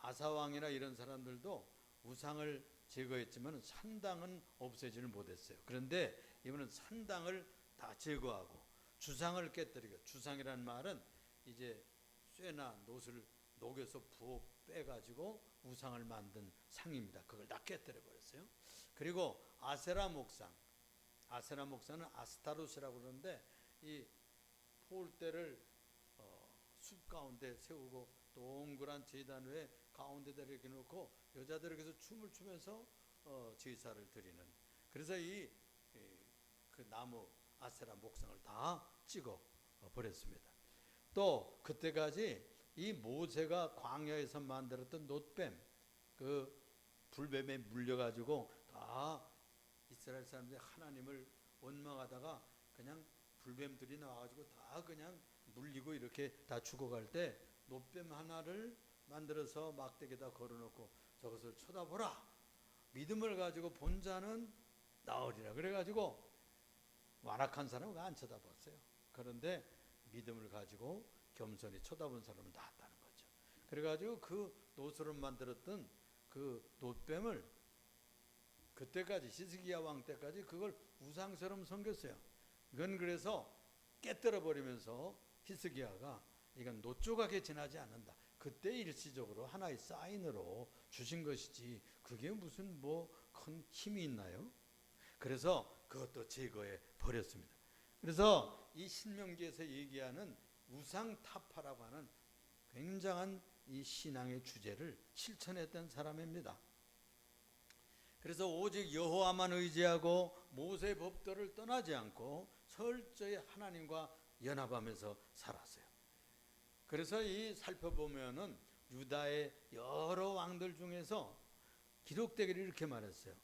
아사왕이나 이런 사람들도 우상을 제거했지만 산당은 없애지를 못했어요. 그런데 이번은 산당을 다 제거하고 주상을 깨뜨리고, 주상이란 말은 이제 쇠나 놋을 녹여서 부어 빼가지고 우상을 만든 상입니다. 그걸 다 깨뜨려 버렸어요. 그리고 아세라 목상, 아세라 목상은 아스타로스라고 그러는데 이 폴대를 숲 가운데 세우고 동그란 제단 위에 가운데다 이렇게 놓고 여자들이 그래서 춤을 추면서 제사를 드리는, 그래서 그 나무 아세라 목상을 다 찍어 버렸습니다. 또 그때까지 이 모세가 광야에서 만들었던 놋뱀, 그 불뱀에 물려가지고 다 이스라엘 사람들이 하나님을 원망하다가 그냥 불뱀들이 나와가지고 다 그냥 물리고 이렇게 다 죽어갈 때 놋뱀 하나를 만들어서 막대기에다 걸어놓고 저것을 쳐다보라, 믿음을 가지고 본 자는 나으리라. 그래가지고 완악한 사람은 안 쳐다봤어요. 그런데 믿음을 가지고 겸손히 쳐다본 사람은 나았다는 거죠. 그래가지고 그 놋으로 만들었던 그 놋뱀을 그때까지 히스기야 왕 때까지 그걸 우상처럼 섬겼어요. 이건 그래서 깨뜨려 버리면서 히스기야가 이건 놋 조각에 지나지 않는다. 그때 일시적으로 하나의 사인으로 주신 것이지 그게 무슨 뭐 큰 힘이 있나요? 그래서 그것도 제거해 버렸습니다. 그래서 이 신명기에서 얘기하는 우상타파라고 하는 굉장한 이 신앙의 주제를 실천했던 사람입니다. 그래서 오직 여호와만 의지하고 모세 법도를 떠나지 않고 철저히 하나님과 연합하면서 살았어요. 그래서 이 살펴보면은 유다의 여러 왕들 중에서 기록되기를 이렇게 말했어요.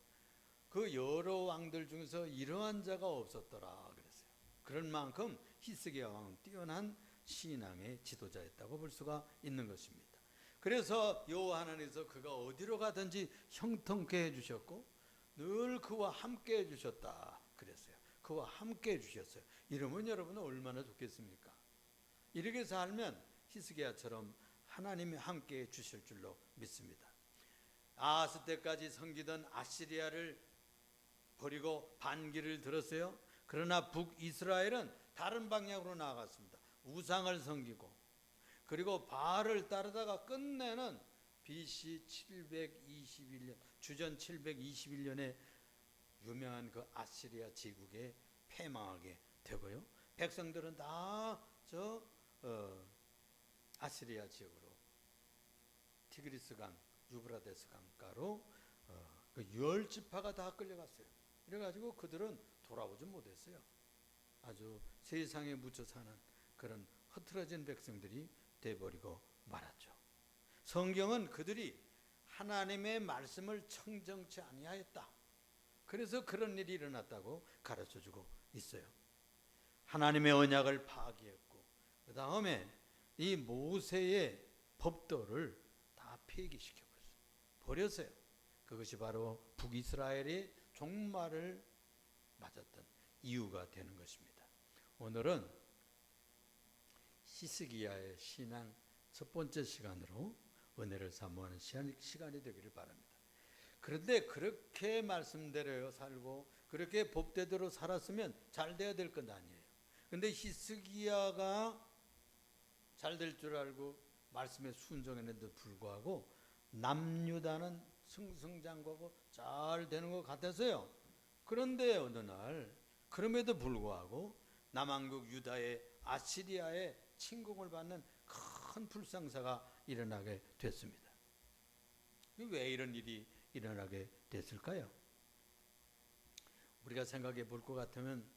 그 여러 왕들 중에서 이러한 자가 없었더라 그랬어요. 그럴 만큼 히스기야 왕은 뛰어난 신앙의 지도자였다고 볼 수가 있는 것입니다. 그래서 여호와 하나님께서 그가 어디로 가든지 형통케 해주셨고 늘 그와 함께 해주셨다 그랬어요. 그와 함께 해주셨어요. 이러면 여러분은 얼마나 좋겠습니까? 이렇게 살면 히스기야처럼 하나님이 함께 해주실 줄로 믿습니다. 아하스 때까지 섬기던 아시리아를 버리고 반기를 들었어요. 그러나 북이스라엘은 다른 방향으로 나아갔습니다. 우상을 섬기고 그리고 바알을 따르다가 끝내는 BC 721년, 주전 721년에 유명한 그 아시리아 제국에 패망하게 되고요. 백성들은 다 아시리아 지역으로 티그리스 강, 유브라데스 강가로 그 10지파가 다 끌려갔어요. 그래가지고 그들은 돌아오지 못했어요. 아주 세상에 묻혀 사는 그런 흐트러진 백성들이 돼버리고 말았죠. 성경은 그들이 하나님의 말씀을 청정치 아니하였다. 그래서 그런 일이 일어났다고 가르쳐주고 있어요. 하나님의 언약을 파기했고 그 다음에 이 모세의 법도를 다 폐기시켜 버렸어요. 그것이 바로 북이스라엘이 종말을 맞았던 이유가 되는 것입니다. 오늘은 히스기야의 신앙 첫 번째 시간으로 은혜를 사모하는 시간이 되기를 바랍니다. 그런데 그렇게 말씀대로 살고 그렇게 법대로 살았으면 잘 돼야 될 건 아니에요. 그런데 히스기야가 잘 될 줄 알고 말씀에 순종했는데도 불구하고 남유다는 승승장구하고 잘 되는 것 같아서요. 그런데 어느 날 그럼에도 불구하고 남왕국 유다의 아시리아의 침공을 받는 큰 불상사가 일어나게 됐습니다. 왜 이런 일이 일어나게 됐을까요? 우리가 생각해 볼 것 같으면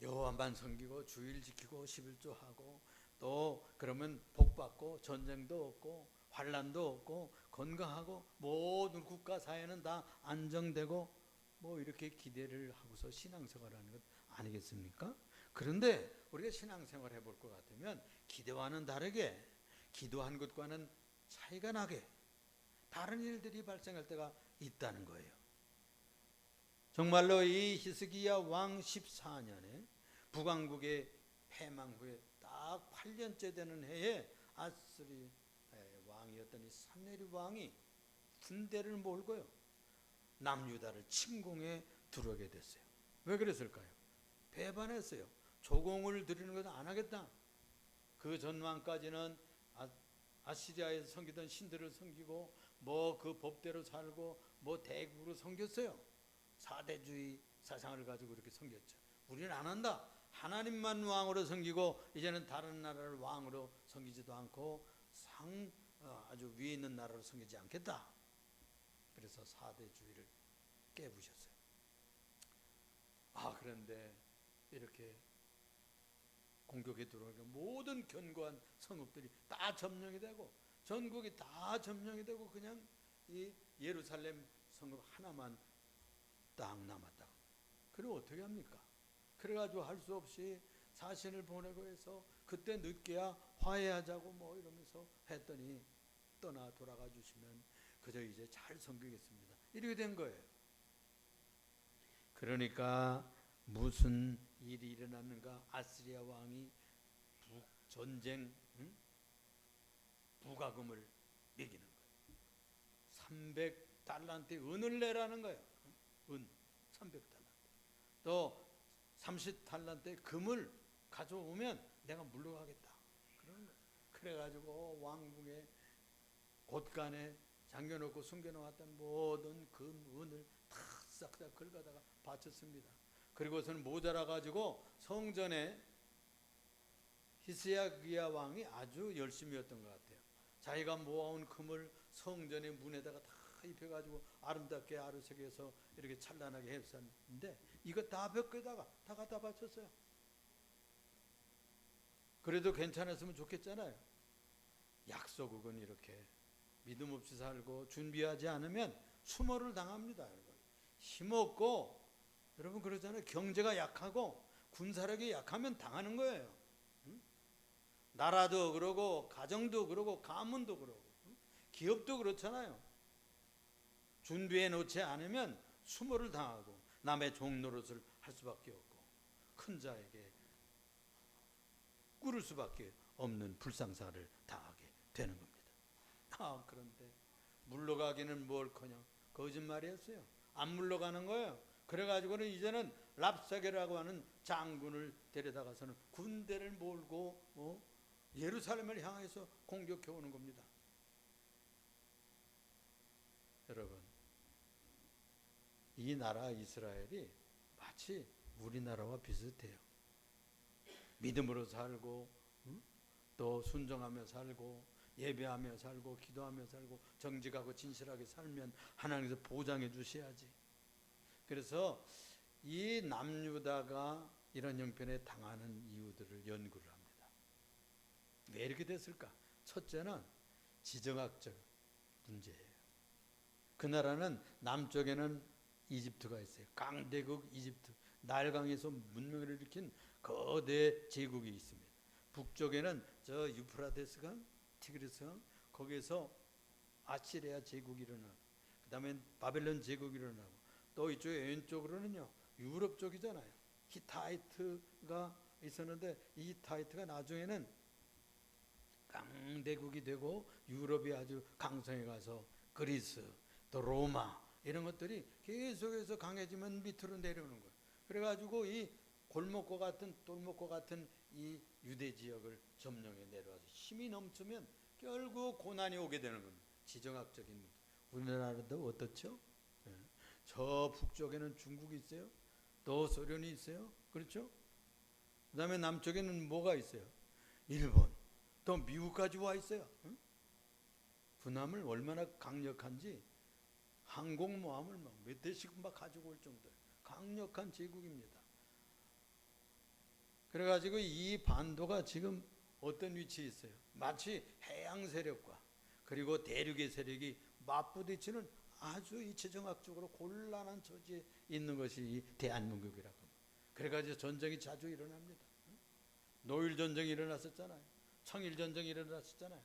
여호와만 섬기고 주일 지키고 11조 하고 또 그러면 복 받고 전쟁도 없고 환난도 없고 건강하고 모든 국가 사회는 다 안정되고 뭐 이렇게 기대를 하고서 신앙생활하는 것 아니겠습니까? 그런데 우리가 신앙생활 해볼 것 같으면 기대와는 다르게 기도한 것과는 차이가 나게 다른 일들이 발생할 때가 있다는 거예요. 정말로 이 히스기야 왕 14년에 북왕국의 패망 후에 딱 8년째 되는 해에 아스리 왕이었던 이 산헤립 왕이 군대를 몰고요 남유다를 침공해 들어오게 됐어요. 왜 그랬을까요? 배반했어요. 조공을 드리는 것도 안 하겠다. 그 전왕까지는 아시리아에서 섬기던 신들을 섬기고 뭐 그 법대로 살고 뭐 대국으로 섬겼어요. 사대주의 사상을 가지고 그렇게 섬겼죠. 우리는 안 한다. 하나님만 왕으로 섬기고 이제는 다른 나라를 왕으로 섬기지도 않고 아주 위에 있는 나라로 섬기지 않겠다. 그래서 사대주의를 깨부셨어요. 그런데 이렇게 공격에 들어오니까 모든 견고한 성읍들이 다 점령이 되고 전국이 다 점령이 되고 그냥 이 예루살렘 성읍 하나만 딱 남았다. 그럼 어떻게 합니까? 그래가지고 할 수 없이 사신을 보내고 해서 그때 늦게야 화해하자고 뭐 이러면서 했더니 떠나 돌아가 주시면 그저 이제 잘 섬기겠습니다. 이렇게 된 거예요. 그러니까 무슨 일이 일어났는가? 아스리아 왕이 전쟁 부가금을 매기는 거예요. 300달란트 은을 내라는 거예요. 은 300달란트. 또 30달란트 금을 가져오면 내가 물러가겠다. 그러는 거예요. 그래가지고 왕궁에 곳간에 잠겨놓고 숨겨놓았던 모든 금, 은을 다 싹싹 긁어다가 바쳤습니다. 그리고서는 모자라가지고 성전에 히스기야 왕이 아주 열심히였던 것 같아요. 자기가 모아온 금을 성전의 문에다가 다 입혀가지고 아름답게 아르색에서 이렇게 찬란하게 했었는데 이거 다 벽에다가 다 갖다 바쳤어요. 그래도 괜찮았으면 좋겠잖아요. 약소국은 이렇게 믿음 없이 살고 준비하지 않으면 수모를 당합니다. 여러분. 힘없고 여러분 그러잖아요. 경제가 약하고 군사력이 약하면 당하는 거예요. 나라도 그러고 가정도 그러고 가문도 그러고 기업도 그렇잖아요. 준비해 놓지 않으면 수모를 당하고 남의 종 노릇을 할 수밖에 없고 큰 자에게 꿇을 수밖에 없는 불상사를 당하게 되는 겁니다. 그런데 물러가기는 뭘커녕 거짓말이었어요. 안 물러가는 거예요. 그래가지고는 이제는 랍사게라고 하는 장군을 데려다가서는 군대를 몰고 예루살렘을 향해서 공격해 오는 겁니다. 여러분, 이 나라 이스라엘이 마치 우리나라와 비슷해요. 믿음으로 살고 또 순종하며 살고 예배하며 살고 기도하며 살고 정직하고 진실하게 살면 하나님께서 보장해 주셔야지. 그래서 이 남유다가 이런 형편에 당하는 이유들을 연구를 합니다. 왜 이렇게 됐을까? 첫째는 지정학적 문제예요. 그 나라는 남쪽에는 이집트가 있어요. 강대국 이집트, 나일강에서 문명을 일으킨 거대 제국이 있습니다. 북쪽에는 저 유프라데스강, 티그리스강, 거기에서 아시리아 제국이 일어나고 그 다음에 바벨론 제국이 일어나고 또 이쪽 왼쪽으로는요 유럽 쪽이잖아요. 히타이트가 있었는데 이 히타이트가 나중에는 강대국이 되고 유럽이 아주 강성해 가서 그리스 또 로마 이런 것들이 계속해서 강해지면 밑으로 내려오는 거예요. 그래가지고 이 골목과 같은 똘목과 같은 이 유대 지역을 점령해 내려와서 힘이 넘치면 결국 고난이 오게 되는 겁니다. 지정학적인 문제. 우리나라도 어떻죠? 저 북쪽에는 중국이 있어요. 또 소련이 있어요. 그렇죠? 그 다음에 남쪽에는 뭐가 있어요? 일본. 또 미국까지 와 있어요. 군함을 얼마나 강력한지 항공모함을 막 몇 대씩 막 가지고 올 정도예요. 강력한 제국입니다. 그래가지고 이 반도가 지금 어떤 위치에 있어요? 마치 해양 세력과 그리고 대륙의 세력이 맞부딪히는 아주 이 지정학적으로 곤란한 처지에 있는 것이 이 대한민국이라고 합니다. 그래가지고 전쟁이 자주 일어납니다. 노일 전쟁이 일어났었잖아요. 청일 전쟁이 일어났었잖아요.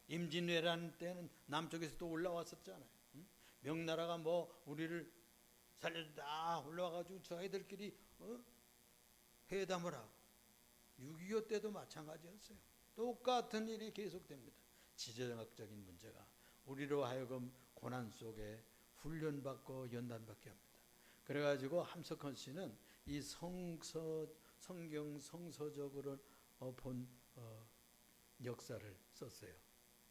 임진왜란 때는 남쪽에서 또 올라왔었잖아요. 명나라가 뭐 우리를 살려다 올라와가지고 저희들끼리 회담을 하고 6.25 때도 마찬가지였어요. 똑같은 일이 계속됩니다. 지정학적인 문제가 우리로 하여금 고난 속에 훈련받고 연단받게 합니다. 그래가지고 함석헌 씨는 이 성경 성서적으로 본 역사를 썼어요.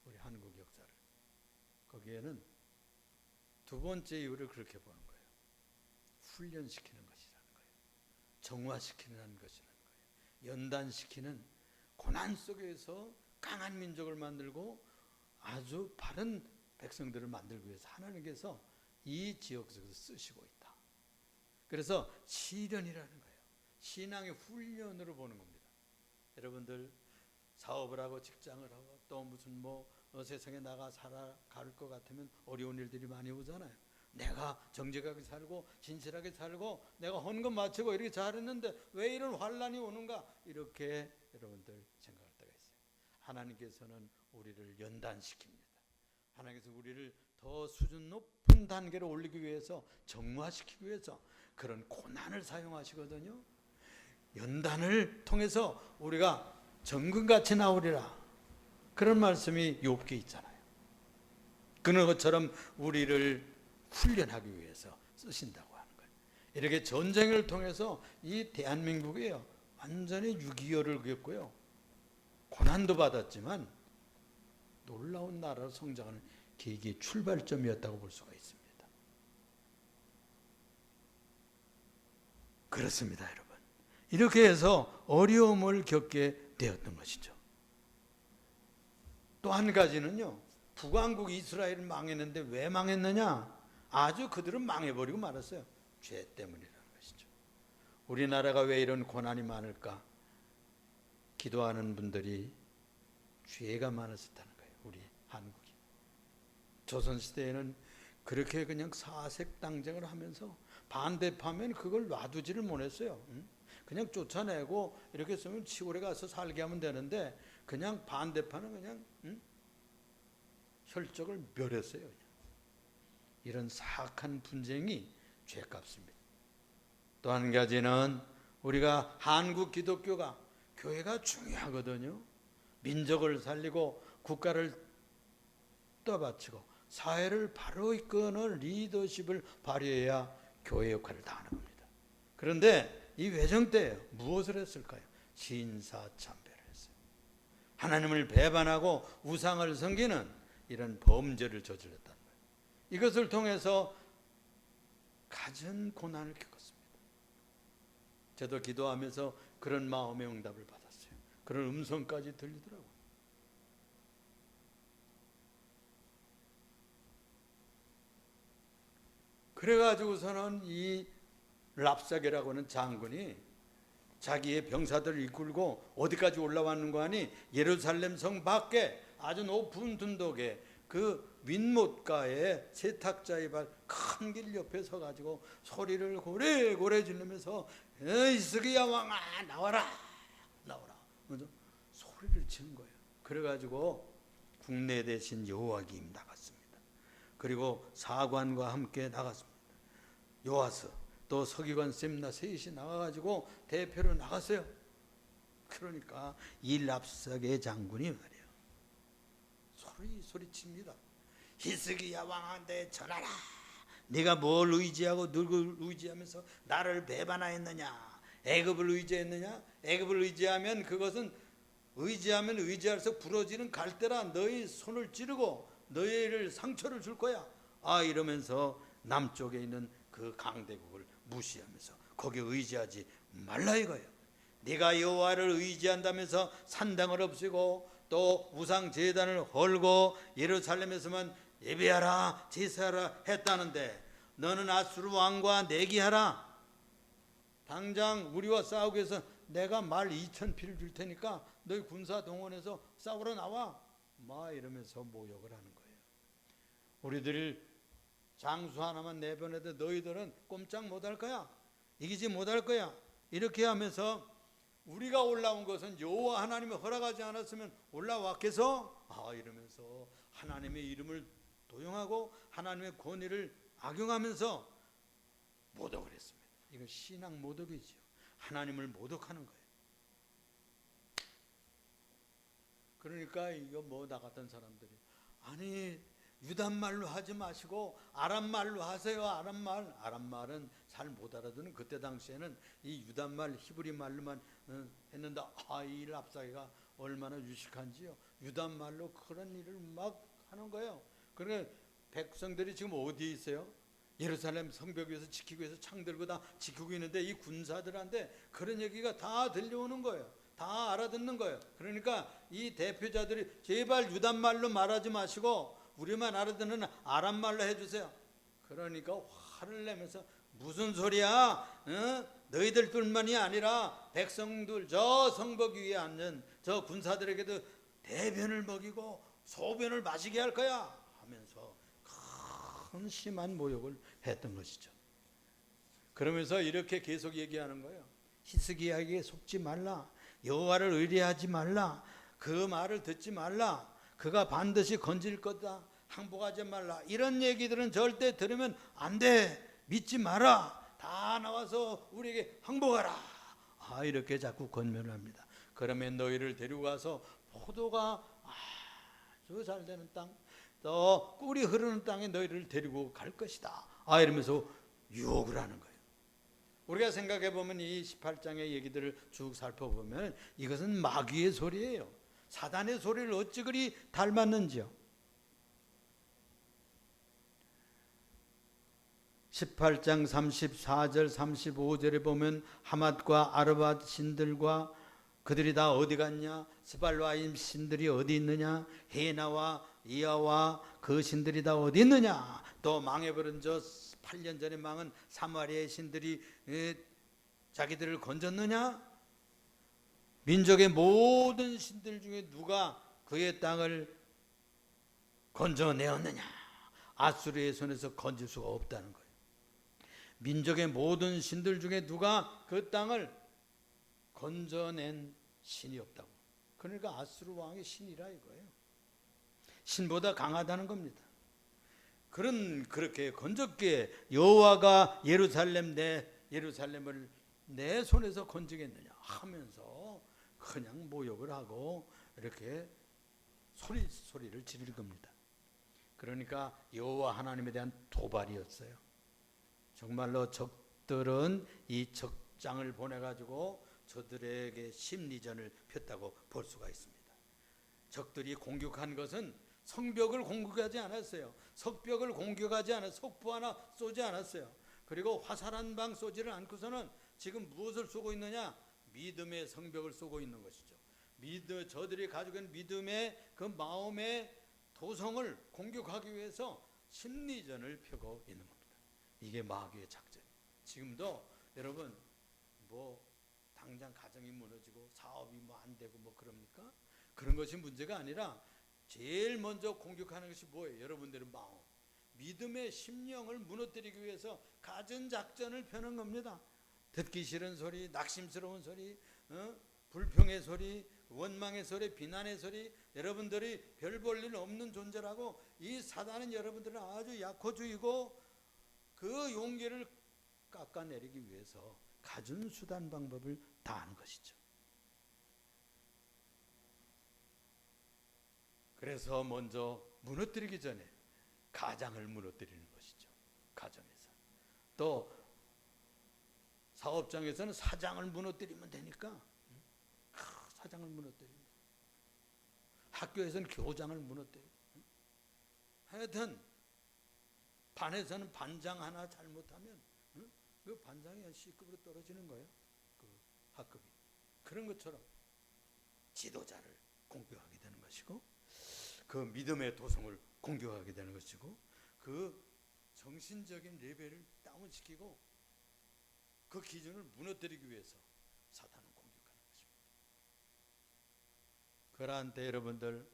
우리 한국 역사를. 거기에는 두 번째 이유를 그렇게 보는 거예요. 훈련시키는 것이라는 거예요. 정화시키는 것이라는 거예요. 연단시키는, 고난 속에서 강한 민족을 만들고 아주 바른 백성들을 만들기 위해서 하나님께서 이 지역 속에서 쓰시고 있다. 그래서 시련이라는 거예요. 신앙의 훈련으로 보는 겁니다. 여러분들 사업을 하고 직장을 하고 또 무슨 세상에 나가 살아갈 것 같으면 어려운 일들이 많이 오잖아요. 내가 정직하게 살고 진실하게 살고 내가 헌금 마치고 이렇게 잘했는데 왜 이런 환난이 오는가, 이렇게 여러분들 생각할 때가 있어요. 하나님께서는 우리를 연단시킵니다. 하나님께서 우리를 더 수준 높은 단계로 올리기 위해서, 정화시키기 위해서 그런 고난을 사용하시거든요. 연단을 통해서 우리가 정금같이 나오리라, 그런 말씀이 욥기에 있잖아요. 그런 것처럼 우리를 훈련하기 위해서 쓰신다고 하는 거예요. 이렇게 전쟁을 통해서 이 대한민국이요, 완전히 6.25를 겪고요, 고난도 받았지만 놀라운 나라로 성장하는 계기의 출발점이었다고 볼 수가 있습니다. 그렇습니다, 여러분. 이렇게 해서 어려움을 겪게 되었던 것이죠. 또 한 가지는요, 북왕국 이스라엘은 망했는데 왜 망했느냐? 아주 그들은 망해버리고 말았어요. 죄 때문이라는 것이죠. 우리나라가 왜 이런 고난이 많을까? 기도하는 분들이 죄가 많았었다는 거예요. 우리 한국이. 조선시대에는 그렇게 그냥 사색당쟁을 하면서 반대파면 그걸 놔두지를 못했어요. 그냥 쫓아내고 이렇게 쓰면 시골에 가서 살게 하면 되는데, 그냥 반대파는 그냥 혈족을 멸했어요. 그냥. 이런 사악한 분쟁이 죄값입니다. 또 한 가지는 우리가 한국 기독교가, 교회가 중요하거든요. 민족을 살리고 국가를 떠받치고 사회를 바로 이끄는 리더십을 발휘해야 교회 역할을 다하는 겁니다. 그런데 이 회정 때 무엇을 했을까요? 진사참배를 했어요. 하나님을 배반하고 우상을 섬기는 이런 범죄를 저질렀다는 거예요. 이것을 통해서 갖은 고난을 겪었습니다. 저도 기도하면서 그런 마음의 응답을 받았어요. 그런 음성까지 들리더라고요. 그래가지고서는 이 랍사게라고 하는 장군이 자기의 병사들을 이끌고 어디까지 올라왔는가 하니, 예루살렘 성 밖에 아주 높은 둔덕에 그 윗못가에 세탁자의 발 큰 길 옆에 서가지고 소리를 고래고래 지르면서 이스기야 왕아 나와라 나와라, 먼저 소리를 치는 거예요. 그래가지고 국내 대신 여호와김 나갔습니다. 그리고 사관과 함께 나갔습니다. 요아스 또 서기관 셈나 셋이 나가가지고 대표로 나갔어요. 그러니까 이 랍사게 장군이 말이에요, 소리칩니다. 히스기야 왕한테 전하라. 네가 뭘 의지하고 누굴 의지하면서 나를 배반하였느냐? 애굽을 의지했느냐? 애굽을 의지하면 그것은 의지하면 의지할수록 부러지는 갈대라. 너희 손을 찌르고 너희를 상처를 줄 거야. 이러면서 남쪽에 있는 그 강대국을 무시하면서 거기에 의지하지 말라 이거예요. 네가 여호와를 의지한다면서 산당을 없애고 또 우상 제단을 헐고 예루살렘에서만 예배하라 제사하라 했다는데, 너는 아수르 왕과 내기하라. 당장 우리와 싸우기 위해서 내가 말 2,000피를 줄 테니까 너희 군사 동원해서 싸우러 나와. 이러면서 모욕을 하는 거예요. 우리들 장수 하나만 내보내도 너희들은 꼼짝 못할 거야. 이기지 못할 거야. 이렇게 하면서 우리가 올라온 것은 여호와 하나님이 허락하지 않았으면 올라왔겠어? 이러면서 하나님의 이름을 도용하고 하나님의 권위를 악용하면서 모독을 했습니다. 이건 신앙 모독이죠. 하나님을 모독하는 거예요. 그러니까 이거 뭐 나 같은 사람들이 아니 유단말로 하지 마시고 아람말로 하세요. 아람말은 잘 못 알아듣는 그때 당시에는 이 유단말 히브리 말로만 했는데 이 랍사기가 얼마나 유식한지요. 유단말로 그런 일을 막 하는 거예요. 그러니까 백성들이 지금 어디에 있어요? 예루살렘 성벽 위에서 지키고 해서 창 들고 다 지키고 있는데 이 군사들한테 그런 얘기가 다 들려오는 거예요. 다 알아듣는 거예요. 그러니까 이 대표자들이 제발 유단말로 말하지 마시고 우리만 알아듣는 아람말로 해주세요. 그러니까 화를 내면서 무슨 소리야? 너희들뿐만이 아니라 백성들 저 성벽 위에 앉은 저 군사들에게도 대변을 먹이고 소변을 마시게 할 거야 하면서 큰 심한 모욕을 했던 것이죠. 그러면서 이렇게 계속 얘기하는 거예요. 히스기야에게 속지 말라. 여호와를 의뢰하지 말라. 그 말을 듣지 말라. 그가 반드시 건질 거다. 항복하지 말라. 이런 얘기들은 절대 들으면 안 돼. 믿지 마라. 다 나와서 우리에게 항복하라. 이렇게 자꾸 권면을 합니다. 그러면 너희를 데리고 가서 포도가 아주 잘 되는 땅, 또 꿀이 흐르는 땅에 너희를 데리고 갈 것이다. 이러면서 유혹을 하는 거예요. 우리가 생각해 보면 이 18장의 얘기들을 쭉 살펴보면 이것은 마귀의 소리예요. 사단의 소리를 어찌 그리 닮았는지요. 18장 34절 35절에 보면 하맛과 아르밧 신들과 그들이 다 어디 갔냐? 스발라임 신들이 어디 있느냐? 헤나와 이아와 그 신들이 다 어디 있느냐? 또 망해버린 저 8년 전에 망한 사마리아의 신들이 자기들을 건졌느냐? 민족의 모든 신들 중에 누가 그의 땅을 건져내었느냐? 아수르의 손에서 건질 수가 없다는 거예요. 민족의 모든 신들 중에 누가 그 땅을 건져낸 신이 없다고. 그러니까 아수르 왕의 신이라 이거예요. 신보다 강하다는 겁니다. 그렇게 건졌기에 여호와가 예루살렘을 내 손에서 건지겠느냐 하면서 그냥 모욕을 하고 이렇게 소리를 지를 겁니다. 그러니까 여호와 하나님에 대한 도발이었어요. 정말로 적들은 이 적장을 보내가지고 저들에게 심리전을 폈다고 볼 수가 있습니다. 적들이 공격한 것은 성벽을 공격하지 않았어요. 석벽을 공격하지 않았어요. 석부 하나 쏘지 않았어요. 그리고 화살 한 방 쏘지를 않고서는 지금 무엇을 쏘고 있느냐? 믿음의 성벽을 쏘고 있는 것이죠. 저들이 가지고 있는 믿음의 그 마음의 도성을 공격하기 위해서 심리전을 펴고 있는 겁니다. 이게 마귀의 작전이에요. 지금도 여러분 당장 가정이 무너지고 사업이 안 되고 그럽니까? 그런 것이 문제가 아니라 제일 먼저 공격하는 것이 뭐예요? 여러분들의 마음, 믿음의 심령을 무너뜨리기 위해서 가진 작전을 펴는 겁니다. 듣기 싫은 소리, 낙심스러운 소리, 불평의 소리, 원망의 소리, 비난의 소리, 여러분들이 별 볼 일 없는 존재라고 이 사단은 여러분들을 아주 약호주의고 그 용기를 깎아내리기 위해서 가진 수단 방법을 다 하는 것이죠. 그래서 먼저 무너뜨리기 전에 가장을 무너뜨리는 것이죠. 가정에서. 또 사업장에서는 사장을 무너뜨리면 되니까 사장을 무너뜨리면, 학교에서는 교장을 무너뜨리고, 하여튼 반에서는 반장 하나 잘못하면 그 반장이 C급으로 떨어지는 거예요. 그 학급이. 그런 것처럼 지도자를 공격하게 되는 것이고, 그 믿음의 도성을 공격하게 되는 것이고, 그 정신적인 레벨을 다운시키고 그 기준을 무너뜨리기 위해서 사탄은 공격하는 것입니다. 그러한 때 여러분들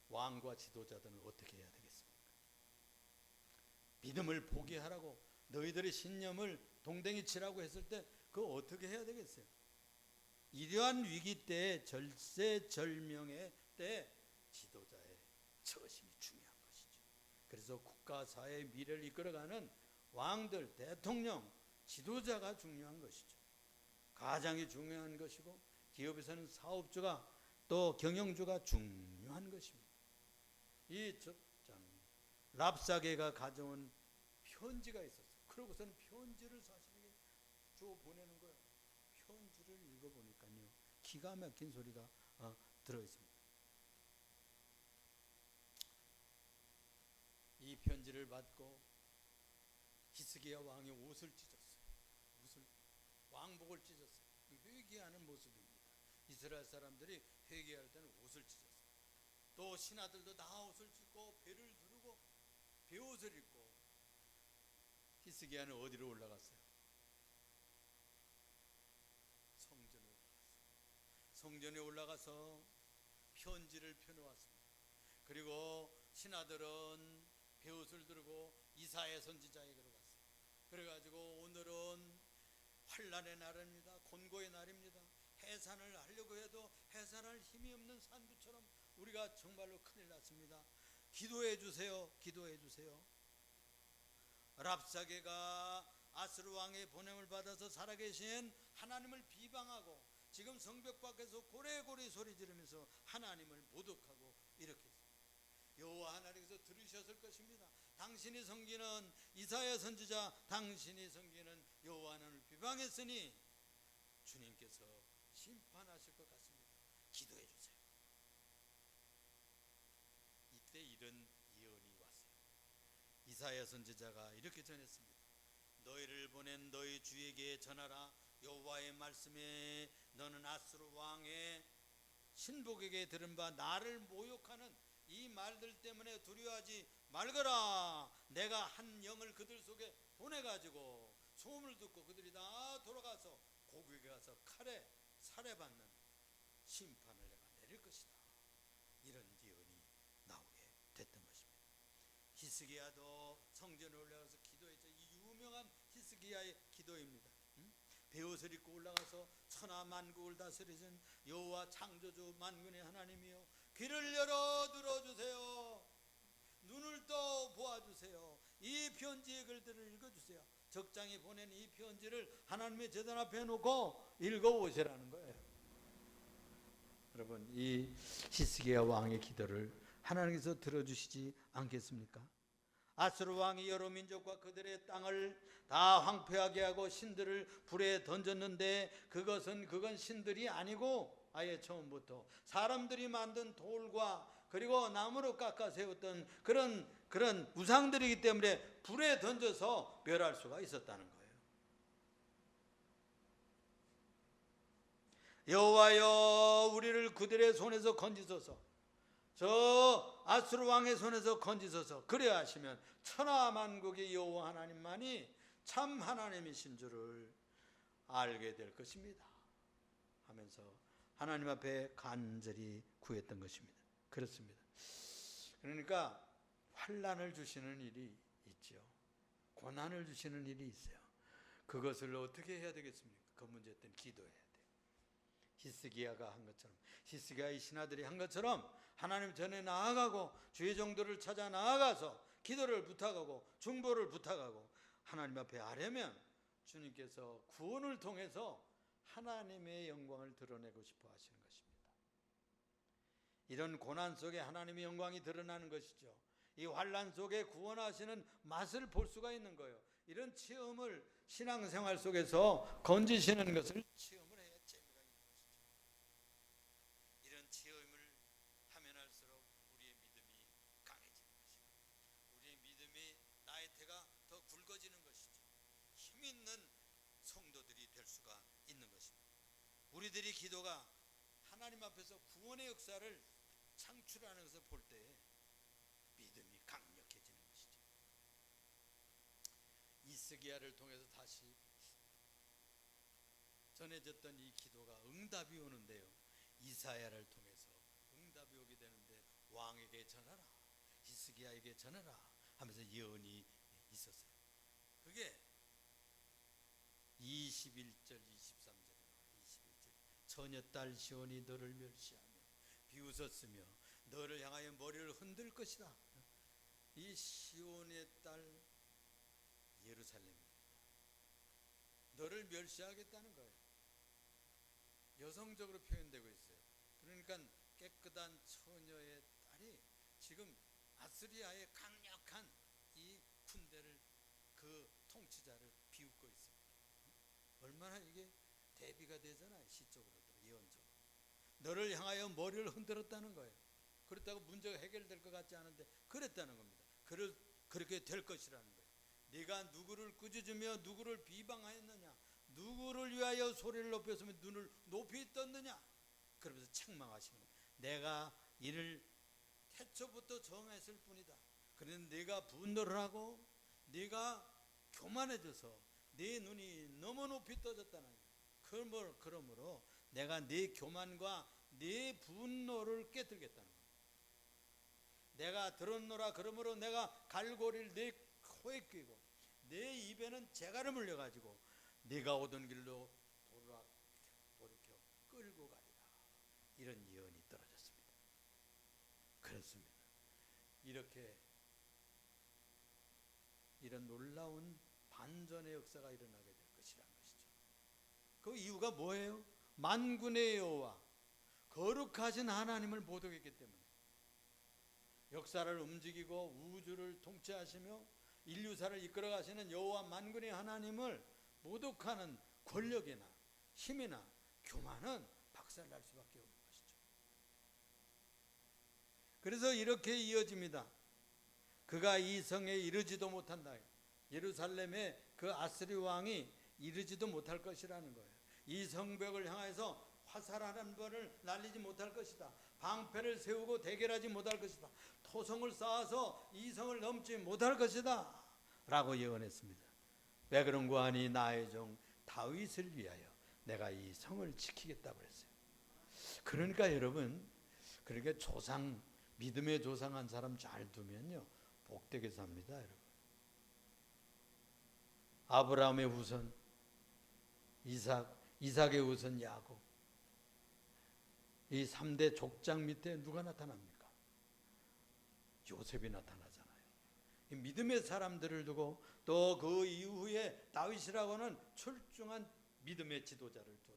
왕과 지도자들은 어떻게 해야 되겠습니까? 믿음을 포기하라고 너희들의 신념을 동댕이 치라고 했을 때 그거 어떻게 해야 되겠어요? 이러한 위기 때, 절세절명의 때 지도자의 처심이 중요한 것이죠. 그래서 국가 사회의 미래를 이끌어가는 왕들, 대통령, 지도자가 중요한 것이죠. 가장이 중요한 것이고 기업에서는 사업주가 또 경영주가 중요한 중요한 것입니다. 랍사게가 가져온 편지가 있었어요. 그러고서는 편지를 사실에게 줘 보내는 거예요. 편지를 읽어보니까요, 기가 막힌 소리가 들어있습니다. 이 편지를 받고 히스기야 왕이 옷을 찢었어요. 왕복을 찢었어요. 회개하는 모습입니다. 이스라엘 사람들이 회개할 때는 옷을 찢었어요. 또 신하들도 다 옷을 찢고 배를 두르고 베옷을 입고 히스기야는 어디로 올라갔어요? 성전에 올라갔어요. 성전에 올라가서 편지를 펴놓았습니다. 그리고 신하들은 베옷을 두르고 이사야 선지자에게로 갔어요. 그래가지고 오늘은 환난의 날입니다. 곤고의 날입니다. 해산을 하려고 해도 해산할 힘이 없는 산부처럼 우리가 정말로 큰일 났습니다. 기도해 주세요. 기도해 주세요. 랍사게가 아스루 왕의 보냄을 받아서 살아계신 하나님을 비방하고 지금 성벽 밖에서 고래고래 소리 지르면서 하나님을 모독하고 이렇게 했습니다. 여호와 하나님께서 들으셨을 것입니다. 당신이 섬기는 이사야 선지자, 당신이 섬기는 여호와 하나님을 비방했으니 주님께서 심판하실 것 같습니다. 기도해 주세요. 이때 이런 예언이 왔어요. 이사야 선지자가 이렇게 전했습니다. 너희를 보낸 너희 주에게 전하라. 여호와의 말씀에 너는 아수르 왕의 신복에게 들은 바 나를 모욕하는 이 말들 때문에 두려워하지 말거라. 내가 한 영을 그들 속에 보내가지고 소음을 듣고 그들이 다 돌아가서 고국에 가서 칼에 살해받는 심판을 내가 내릴 것이다. 이런 예언이 나오게 됐던 것입니다. 히스기야도 성전에 올라가서 기도했죠. 이 유명한 히스기야의 기도입니다. 베옷을 입고 올라가서 천하 만국을 다스리신 여호와 창조주 만군의 하나님이여, 귀를 열어 들어주세요. 눈을 떠 보아주세요. 이 편지의 글들을 읽어주세요. 적장이 보낸 이 편지를 하나님의 제단 앞에 놓고 읽어보시라는 거예요. 여러분, 이 히스기야 왕의 기도를 하나님께서 들어주시지 않겠습니까? 아수르 왕이 여러 민족과 그들의 땅을 다 황폐하게 하고 신들을 불에 던졌는데 그건 신들이 아니고 아예 처음부터 사람들이 만든 돌과 그리고 나무로 깎아 세웠던 그런 우상들이기 때문에 불에 던져서 멸할 수가 있었다는 거예요. 여호와여, 우리를 그들의 손에서 건지소서. 저 아수르 왕의 손에서 건지소서. 그래야 하시면 천하 만국의 여호와 하나님만이 참 하나님이신 줄을 알게 될 것입니다 하면서 하나님 앞에 간절히 구했던 것입니다. 그렇습니다. 그러니까 환난을 주시는 일이 있죠. 고난을 주시는 일이 있어요. 그것을 어떻게 해야 되겠습니까? 그 문제 때는 기도해야 돼요. 히스기야가 한 것처럼, 히스기야의 신하들이 한 것처럼 하나님 전에 나아가고 주의 정도를 찾아 나아가서 기도를 부탁하고 중보를 부탁하고 하나님 앞에 아뢰면 주님께서 구원을 통해서 하나님의 영광을 드러내고 싶어 하시는 것입니다. 이런 고난 속에 하나님의 영광이 드러나는 것이죠. 이 환난 속에 구원하시는 맛을 볼 수가 있는 거예요. 이런 체험을 신앙생활 속에서 건지시는 것을 체험을 해야 재미가 있는 것이죠. 이런 체험을 하면 할수록 우리의 믿음이 강해지는 것입니다. 우리의 믿음이 나이테가 더 굵어지는 것이죠. 힘 있는 성도들이 될 수가 있는 것입니다. 우리들이 기도가 하나님 앞에서 구원의 역사를 창출하는 것을 볼 때 믿음이 강력해지는 것이죠. 히스기야를 통해서 다시 전해졌던 이 기도가 응답이 오는데요, 이사야를 통해서 응답이 오게 되는데 왕에게 전하라, 히스기야에게 전하라 하면서 예언이 있었어요. 그게 21절 23절에 나와요. 21절 처녀딸 시온이 너를 멸시하며 비웃었으며 너를 향하여 머리를 흔들 것이다. 이 시온의 딸 예루살렘입니다. 너를 멸시하겠다는 거예요. 여성적으로 표현되고 있어요. 그러니까 깨끗한 처녀의 딸이 지금 아스리아의 강력한 이 군대를, 그 통치자를 비웃고 있습니다. 얼마나 이게 대비가 되잖아요. 시적으로도 예언적으로. 너를 향하여 머리를 흔들었다는 거예요. 그렇다고 문제가 해결될 것 같지 않은데 그랬다는 겁니다. 그렇게 될 것이라는 거예요. 네가 누구를 꾸짖으며 누구를 비방하였느냐, 누구를 위하여 소리를 높였으며 눈을 높이 떴느냐, 그러면서 책망하시는 거예요. 내가 이를 태초부터 정했을 뿐이다. 그런데 네가 분노를 하고 네가 교만해져서 네 눈이 너무 높이 떠졌다는 거예요. 그러므로 내가 네 교만과 네 분노를 깨뜨리겠다는 거예요. 내가 들었노라. 그러므로 내가 갈고리를 네 코에 끼고 내 입에는 재갈을 물려가지고 네가 오던 길로 돌이켜 끌고 가리라. 이런 예언이 떨어졌습니다. 그렇습니다. 이런 놀라운 반전의 역사가 일어나게 될 것이라는 것이죠. 그 이유가 뭐예요? 만군의 여호와, 거룩하신 하나님을 모독했기 때문에. 역사를 움직이고 우주를 통치하시며 인류사를 이끌어 가시는 여호와 만군의 하나님을 모독하는 권력이나 힘이나 교만은 박살날 수밖에 없는 것이죠. 그래서 이렇게 이어집니다. 그가 이 성에 이르지도 못한다. 예루살렘에 그 아스리 왕이 이르지도 못할 것이라는 거예요. 이 성벽을 향해서 화살 한 번을 날리지 못할 것이다. 방패를 세우고 대결하지 못할 것이다. 토성을 쌓아서 이 성을 넘지 못할 것이다 라고 예언했습니다. 왜 그런가 하니 나의 종 다윗을 위하여 내가 이 성을 지키겠다고 했어요. 그러니까 여러분, 그렇게 믿음의 조상한 사람 잘 두면요 복되게 삽니다. 여러분, 아브라함의 후손 이삭의 후손 야곱, 이 3대 족장 밑에 누가 나타납니까? 요셉이 나타나잖아요. 이 믿음의 사람들을 두고 또 그 이후에 다윗이라고는 출중한 믿음의 지도자를 둔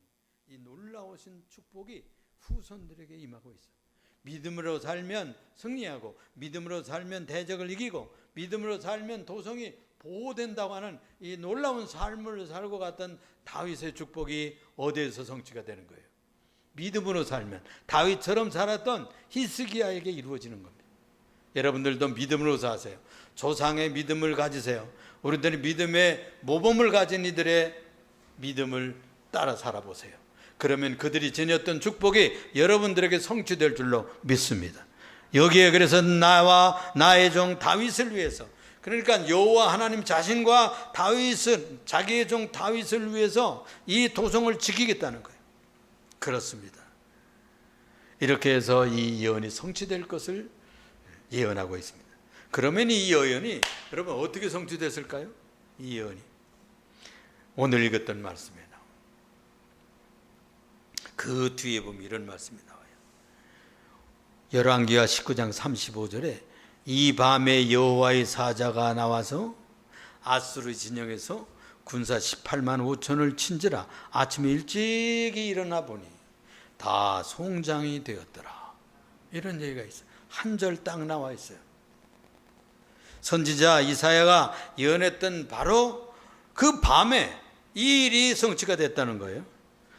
이 놀라우신 축복이 후손들에게 임하고 있어요. 믿음으로 살면 승리하고, 믿음으로 살면 대적을 이기고, 믿음으로 살면 도성이 보호된다고 하는 이 놀라운 삶을 살고 갔던 다윗의 축복이 어디에서 성취가 되는 거예요? 믿음으로 살면 다윗처럼 살았던 히스기야에게 이루어지는 겁니다. 여러분들도 믿음으로 사세요. 조상의 믿음을 가지세요. 우리들이 믿음의 모범을 가진 이들의 믿음을 따라 살아보세요. 그러면 그들이 지녔던 축복이 여러분들에게 성취될 줄로 믿습니다. 여기에 그래서 나와 나의 종 다윗을 위해서, 그러니까 여호와 하나님 자신과 자기의 종 다윗을 위해서 이 도성을 지키겠다는 거예요. 그렇습니다. 이렇게 해서 이 예언이 성취될 것을 예언하고 있습니다. 그러면 이 예언이 여러분 어떻게 성취됐을까요? 이 예언이 오늘 읽었던 말씀에 나와요. 그 뒤에 보면 이런 말씀이 나와요. 열왕기하 19장 35절에 이 밤에 여호와의 사자가 나와서 아수르 진영에서 군사 18만 5천을 친지라 아침에 일찍이 일어나 보니 다 송장이 되었더라. 이런 얘기가 있어요. 한 절 딱 나와 있어요. 선지자 이사야가 예언했던 바로 그 밤에 이 일이 성취가 됐다는 거예요.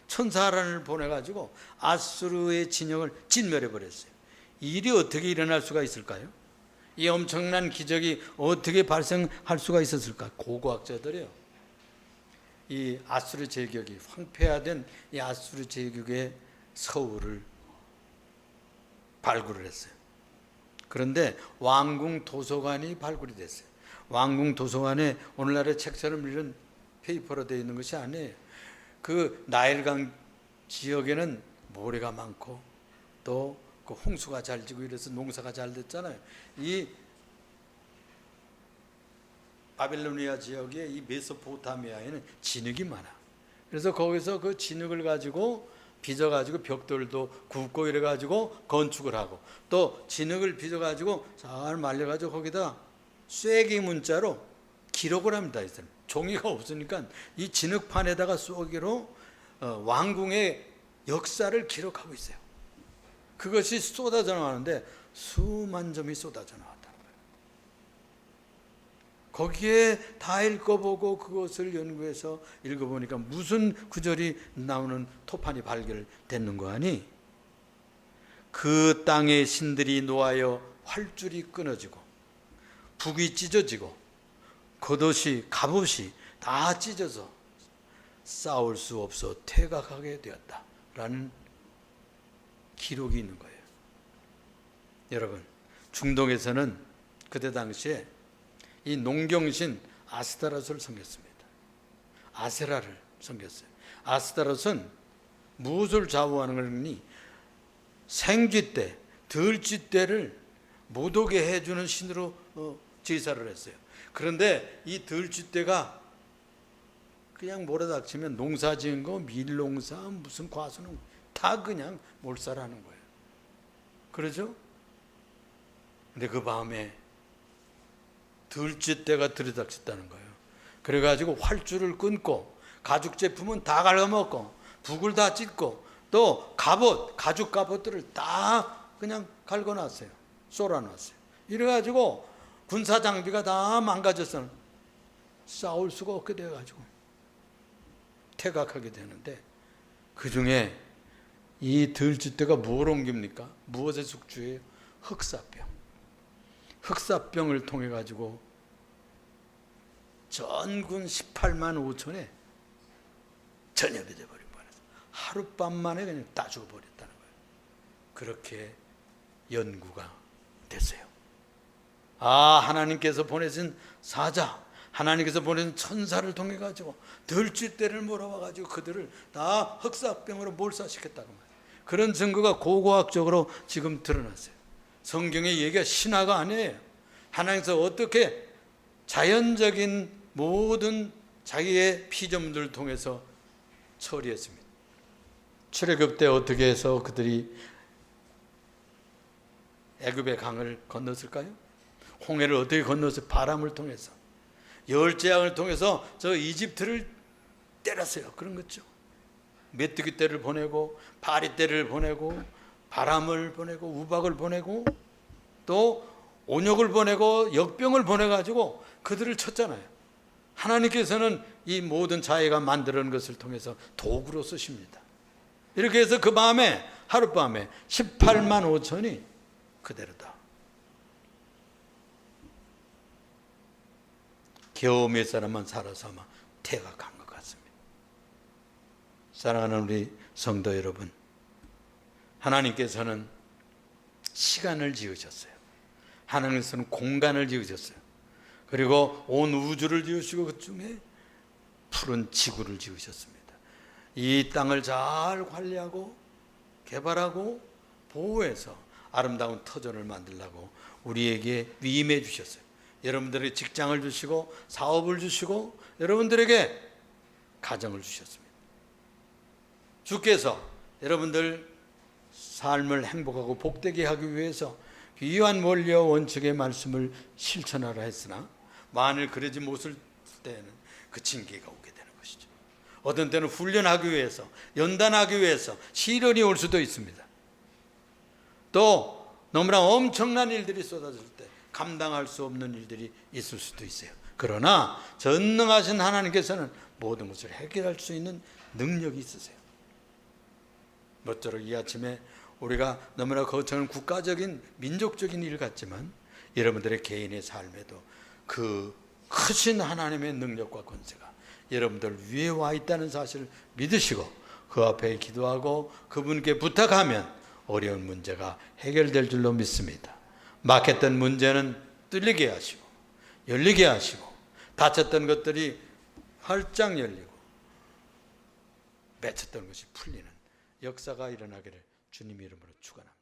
천사 하나를 보내가지고 아수르의 진영을 진멸해버렸어요. 이 일이 어떻게 일어날 수가 있을까요? 이 엄청난 기적이 어떻게 발생할 수가 있었을까? 고고학자들이요, 이 아수르 제국이 황폐화된 이 아수르 제국의 서울을 발굴을 했어요. 그런데 왕궁 도서관이 발굴이 됐어요. 왕궁 도서관에 오늘날의 책처럼 이런 페이퍼로 되어 있는 것이 아니에요. 그 나일강 지역에는 모래가 많고 또 그 홍수가 잘 지고 이래서 농사가 잘 됐잖아요. 이 바빌로니아 지역에 이 메소포타미아에는 진흙이 많아. 그래서 거기서 그 진흙을 가지고 빚어가지고 벽돌도 굽고 이래가지고 건축을 하고, 또 진흙을 빚어가지고 잘 말려가지고 거기다 쐐기 문자로 기록을 합니다. 종이가 없으니까 이 진흙판에다가 쐐기로 왕궁의 역사를 기록하고 있어요. 그것이 쏟아져 나왔는데 수만 점이 쏟아져 나왔다는 거예요. 거기에 다 읽어보고 그것을 연구해서 읽어보니까 무슨 구절이 나오는 토판이 발견됐는 거 아니? 그 땅의 신들이 노하여 활줄이 끊어지고 북이 찢어지고 겉옷이 갑옷이 다 찢어서 싸울 수 없어 퇴각하게 되었다라는 기록이 있는 거예요. 여러분, 중동에서는 그때 당시에 이 농경신 아스타롯을 섬겼습니다. 아세라를 섬겼어요. 아스타롯은 무엇을 좌우하는 거니? 생쥐떼, 들쥐떼를 못 오게 해주는 신으로 제사를 했어요. 그런데 이 들쥐떼가 그냥 몰아닥치면 농사 지은 거, 밀농사, 무슨 과수는 다 그냥 몰살하는 거예요. 그러죠? 근데 그 밤에 들쥐떼가 들이닥쳤다는 거예요. 그래가지고 활줄을 끊고 가죽 제품은 다 갉아먹고 북을 다 찢고 또 갑옷, 가죽 갑옷들을 다 그냥 갈궈놨어요. 쏠아놨어요. 이래가지고 군사 장비가 다 망가져서 싸울 수가 없게 돼가지고 퇴각하게 되는데, 그 중에 이 들쥐떼가 뭘 옮깁니까? 무엇의 숙주예요? 흑사병. 흑사병을 통해 가지고 전군 18만 5천에 전염이 되어버린 거예요. 하룻밤 만에 그냥 다 죽어버렸다는 거예요. 그렇게 연구가 됐어요. 하나님께서 보내신 사자, 하나님께서 보내신 천사를 통해 가지고 들쥐떼를 몰아와 가지고 그들을 다 흑사병으로 몰살시켰다는 거예요. 그런 증거가 고고학적으로 지금 드러났어요. 성경의 얘기가 신화가 아니에요. 하나님께서 어떻게 자연적인 모든 자기의 피조물들을 통해서 처리했습니다. 출애굽 때 어떻게 해서 그들이 애굽의 강을 건넜을까요? 홍해를 어떻게 건넜어요? 바람을 통해서. 열재앙을 통해서 저 이집트를 때렸어요. 그런 거죠. 메뚜기 떼를 보내고 파리 떼를 보내고 바람을 보내고 우박을 보내고 또 온역을 보내고 역병을 보내가지고 그들을 쳤잖아요. 하나님께서는 이 모든 자해가 만드는 것을 통해서 도구로 쓰십니다. 이렇게 해서 그 밤에 하룻밤에 18만 5천이 그대로다. 겨우 몇 사람만 살아서 아마 퇴각한 것 같습니다. 사랑하는 우리 성도 여러분, 하나님께서는 시간을 지으셨어요. 하나님께서는 공간을 지으셨어요. 그리고 온 우주를 지으시고 그 중에 푸른 지구를 지으셨습니다. 이 땅을 잘 관리하고 개발하고 보호해서 아름다운 터전을 만들려고 우리에게 위임해 주셨어요. 여러분들에게 직장을 주시고 사업을 주시고 여러분들에게 가정을 주셨습니다. 주께서 여러분들 삶을 행복하고 복되게 하기 위해서 귀한 원리와 원칙의 말씀을 실천하라 했으나 만일 그러지 못할 때는 그 징계가 오게 되는 것이죠. 어떤 때는 훈련하기 위해서, 연단하기 위해서 시련이 올 수도 있습니다. 또 너무나 엄청난 일들이 쏟아질 때 감당할 수 없는 일들이 있을 수도 있어요. 그러나 전능하신 하나님께서는 모든 것을 해결할 수 있는 능력이 있으세요. 모쪼록 이 아침에 우리가 너무나 거창한 국가적인 민족적인 일 같지만 여러분들의 개인의 삶에도 그 크신 하나님의 능력과 권세가 여러분들 위에 와 있다는 사실을 믿으시고 그 앞에 기도하고 그분께 부탁하면 어려운 문제가 해결될 줄로 믿습니다. 막혔던 문제는 뚫리게 하시고 열리게 하시고 닫혔던 것들이 활짝 열리고 맺혔던 것이 풀리는 역사가 일어나기를 주님 이름으로 축원합니다.